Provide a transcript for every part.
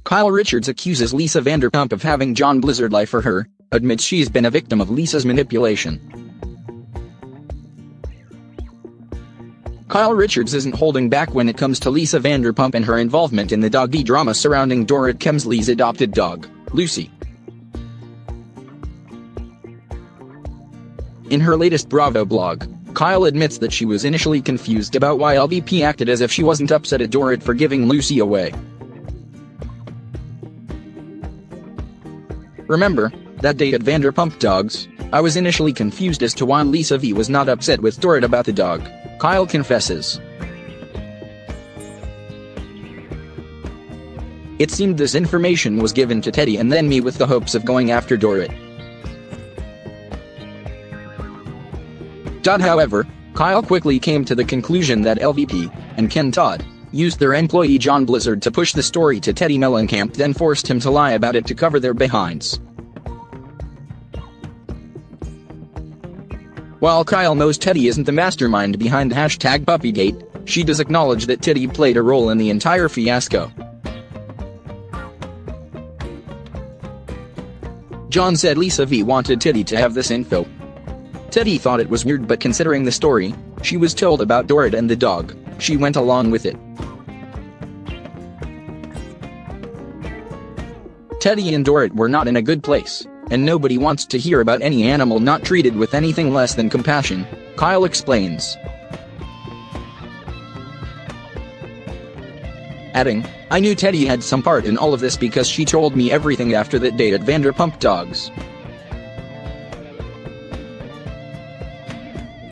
Kyle Richards accuses Lisa Vanderpump of having John Blizzard lie for her, admits she's been a victim of Lisa's manipulation. Kyle Richards isn't holding back when it comes to Lisa Vanderpump and her involvement in the doggy drama surrounding Dorrit Kemsley's adopted dog, Lucy. In her latest Bravo blog, Kyle admits that she was initially confused about why LVP acted as if she wasn't upset at Dorrit for giving Lucy away. Remember, that day at Vanderpump Dogs, I was initially confused as to why Lisa V was not upset with Dorrit about the dog, Kyle confesses. It seemed this information was given to Teddy and then me with the hopes of going after Dorrit. However, Kyle quickly came to the conclusion that LVP and Ken Todd used their employee John Blizzard to push the story to Teddy Mellencamp, then forced him to lie about it to cover their behinds. While Kyle knows Teddy isn't the mastermind behind #Puppygate, she does acknowledge that Teddy played a role in the entire fiasco. John said Lisa V wanted Teddy to have this info. Teddy thought it was weird, but considering the story she was told about Dorrit and the dog, she went along with it. Teddy and Dorrit were not in a good place, and nobody wants to hear about any animal not treated with anything less than compassion, Kyle explains. Adding, I knew Teddy had some part in all of this because she told me everything after that date at Vanderpump Dogs.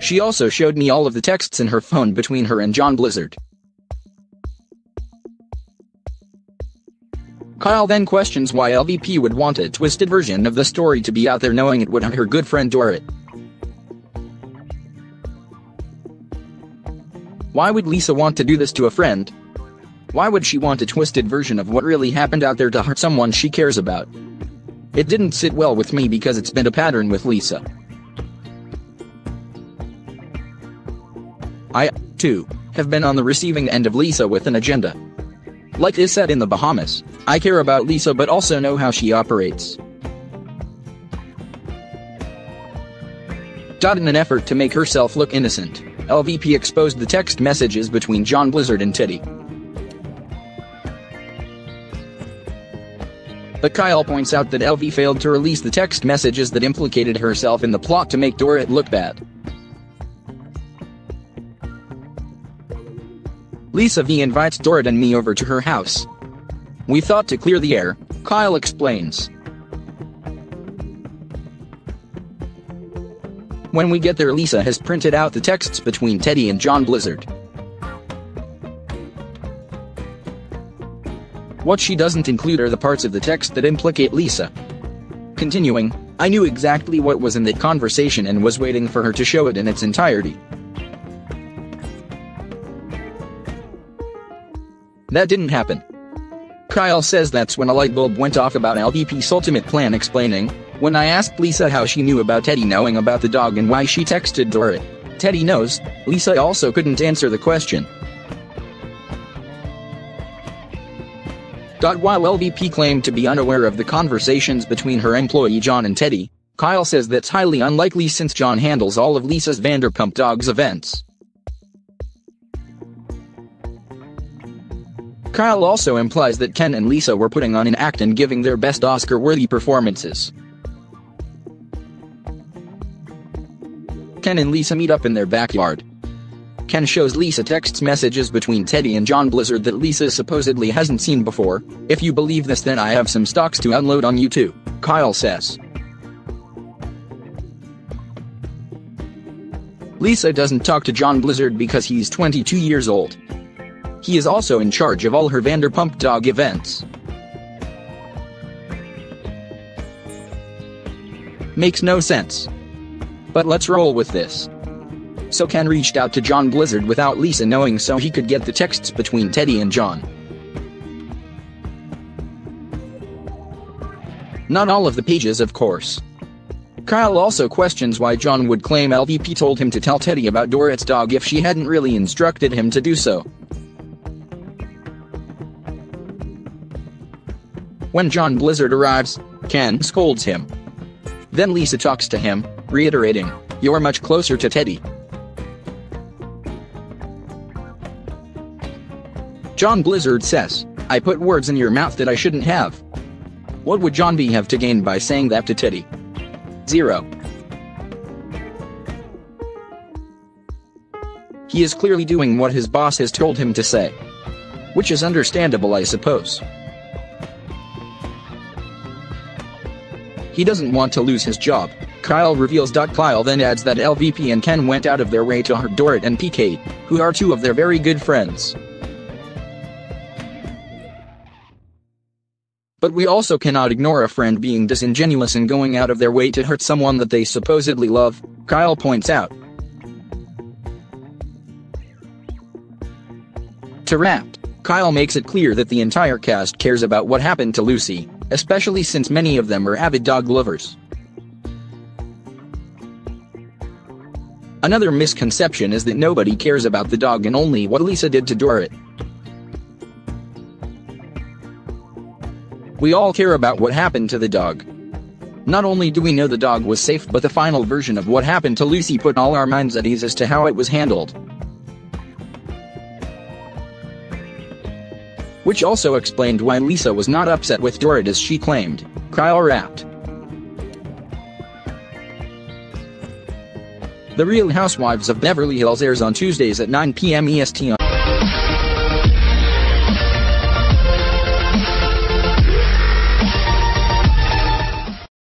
She also showed me all of the texts in her phone between her and John Blizzard. Kyle then questions why LVP would want a twisted version of the story to be out there, knowing it would hurt her good friend Dorrit. Why would Lisa want to do this to a friend? Why would she want a twisted version of what really happened out there to hurt someone she cares about? It didn't sit well with me because it's been a pattern with Lisa. I, too, have been on the receiving end of Lisa with an agenda. Like is said in the Bahamas, I care about Lisa but also know how she operates. In an effort to make herself look innocent, LVP exposed the text messages between John Blizzard and Teddy. But Kyle points out that LV failed to release the text messages that implicated herself in the plot to make Dorrit look bad. Lisa V invites Dorrit and me over to her house. We thought to clear the air, Kyle explains. When we get there, Lisa has printed out the texts between Teddy and John Blizzard. What she doesn't include are the parts of the text that implicate Lisa. Continuing, I knew exactly what was in that conversation and was waiting for her to show it in its entirety. That didn't happen. Kyle says that's when a light bulb went off about LVP's ultimate plan, explaining, when I asked Lisa how she knew about Teddy knowing about the dog and why she texted Dorrit, Teddy knows, Lisa also couldn't answer the question. While LVP claimed to be unaware of the conversations between her employee John and Teddy, Kyle says that's highly unlikely since John handles all of Lisa's Vanderpump Dogs events. Kyle also implies that Ken and Lisa were putting on an act and giving their best Oscar-worthy performances. Ken and Lisa meet up in their backyard. Ken shows Lisa text messages between Teddy and John Blizzard that Lisa supposedly hasn't seen before. If you believe this, then I have some stocks to unload on you too, Kyle says. Lisa doesn't talk to John Blizzard because he's 22 years old. He is also in charge of all her Vanderpump Dog events. Makes no sense. But let's roll with this. So Ken reached out to John Blizzard without Lisa knowing so he could get the texts between Teddy and John. Not all of the pages, of course. Kyle also questions why John would claim LVP told him to tell Teddy about Dorit's dog if she hadn't really instructed him to do so. When John Blizzard arrives, Ken scolds him. Then Lisa talks to him, reiterating, "You're much closer to Teddy." John Blizzard says, "I put words in your mouth that I shouldn't have." What would John B have to gain by saying that to Teddy? Zero. He is clearly doing what his boss has told him to say. Which is understandable, I suppose. He doesn't want to lose his job, Kyle reveals. Kyle then adds that LVP and Ken went out of their way to hurt Dorit and PK, who are two of their very good friends. But we also cannot ignore a friend being disingenuous and going out of their way to hurt someone that they supposedly love, Kyle points out. To wrap, Kyle makes it clear that the entire cast cares about what happened to Lucy, especially since many of them are avid dog lovers. Another misconception is that nobody cares about the dog and only what Lisa did to Dorit. We all care about what happened to the dog. Not only do we know the dog was safe, but the final version of what happened to Lucy put all our minds at ease as to how it was handled. Which also explained why Lisa was not upset with Dorit as she claimed, Kyle rapped. The Real Housewives of Beverly Hills airs on Tuesdays at 9 p.m. EST on